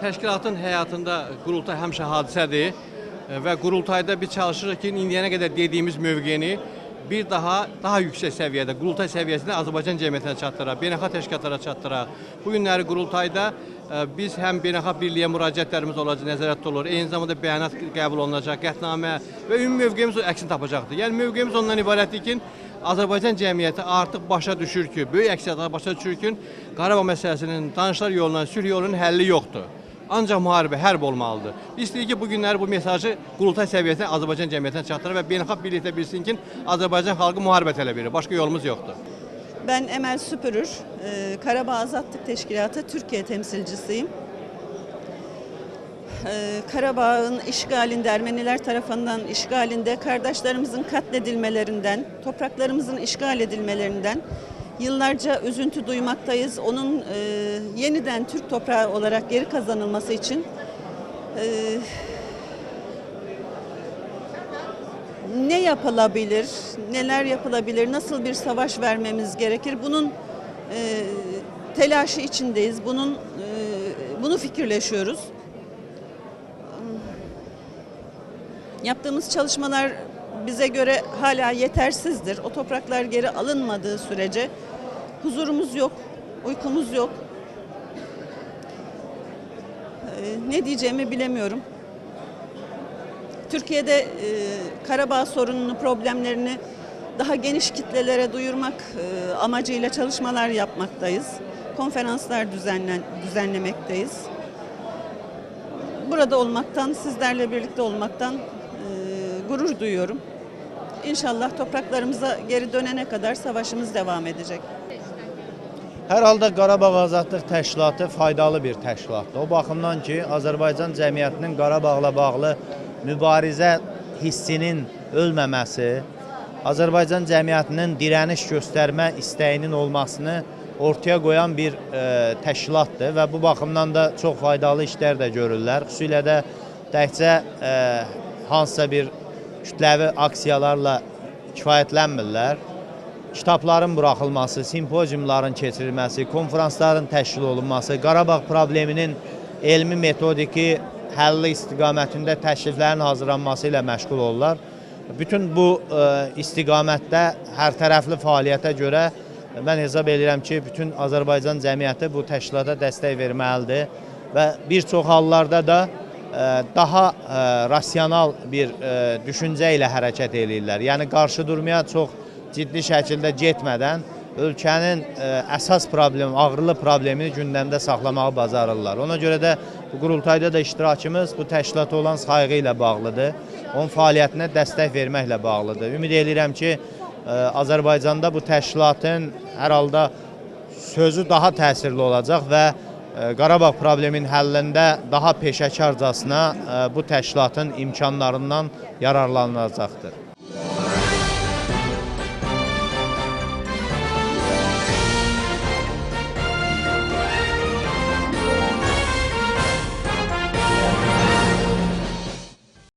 Təşkilatın həyatında qurultay həmişə hadisədir və qurultayda biz çalışırıq ki, indiyənə qədər dediyimiz mövqeyini bir daha yüksək səviyyədə, qurultay səviyyəsində Azərbaycan cəmiyyətinə çatdıraq, beynəlxalq təşkilatlara çatdıraq. Bu günləri qurultayda biz həm beynəlxalq birliyə müraciətlərimiz olacaq, nəzarətdə olur, eyni zamanda bəyanat qəbul olunacaq, qətnamə və ümumi mövqeyimiz əksini tapacaqdır. Yəni mövqeyimiz ondan ibarətdir ki, Azərbaycan cəmiyyəti artıq başa düşür ki, böyük əksəriyyət başa düşür ki, Qarabağ məsələsinin danışıqlar yolundan, sülh yolunun həlli yoxdur. Ancaq müharibə, hərb olmalıdır. Biz istəyirik ki, bu günləri bu mesajı qurultay səviyyəsində Azərbaycan cəmiyyətinə çatdırır və beynəlxalq birlikdə bilsin ki, Azərbaycan xalqı müharibə tələb edir. Başqa yolumuz yoxdur. Ben Emel Süpürür, Karabağ Azadlık Teşkilatı Türkiye temsilcisiyim. Karabağ'ın işgalinde, Ermeniler tarafından işgalinde kardeşlerimizin katledilmelerinden, topraklarımızın işgal edilmelerinden yıllarca üzüntü duymaktayız. Onun yeniden Türk toprağı olarak geri kazanılması için ne yapılabilir, neler yapılabilir, nasıl bir savaş vermemiz gerekir? Bunun telaşı içindeyiz. Bunu fikirleşiyoruz. Yaptığımız çalışmalar bize göre hala yetersizdir. O topraklar geri alınmadığı sürece huzurumuz yok, uykumuz yok. Ne diyeceğimi bilemiyorum. Türkiye'de Karabağ sorununu, problemlerini daha geniş kitlelere duyurmak amacıyla çalışmalar yapmaktayız. Konferanslar düzenlemekteyiz. Burada olmaktan, sizlerle birlikte olmaktan gurur duyuyorum. İnşallah topraklarımıza geri dönene kadar savaşımız devam edecek. Hər halda Qarabağ Azadlıq Təşkilatı faydalı bir təşkilatdır. O baxımdan ki, Azərbaycan cəmiyyətinin Qarabağla bağlı mübarizə hissinin ölməməsi, Azərbaycan cəmiyyətinin dirəniş göstərmə istəyinin olmasını ortaya qoyan bir təşkilatdır və bu baxımdan da çox faydalı işlər də görürlər. Xüsusilə də təkcə hansısa bir kütləvi aksiyalarla kifayətlənmirlər. Kitabların buraxılması, simpoziumların keçirilməsi, konferansların təşkil olunması, Qarabağ probleminin elmi metodiki həlli istiqamətində təkliflərin hazırlanması ilə məşğul olurlar. Bütün bu istiqamətdə hər tərəfli fəaliyyətə görə mən hesab edirəm ki, bütün Azərbaycan cəmiyyəti bu təşkilata dəstək verməlidir və bir çox hallarda da daha rasional bir düşüncə ilə hərəkət edirlər. Yəni qarşı durmaya çox ciddi şəkildə getmədən ölkənin əsas problemi, ağrılı problemini gündəmdə saxlamağı bacarırlar. Ona görə də bu qurultayda da iştirakımız bu təşkilata olan sayğı ilə bağlıdır. Onun fəaliyyətinə dəstək verməklə bağlıdır. Ümid edirəm ki, Azərbaycanda bu təşkilatın hər halda sözü daha təsirli olacaq və Qarabağ probleminin həllində daha peşəkarcasına bu təşkilatın imkanlarından yararlanılacaqdır.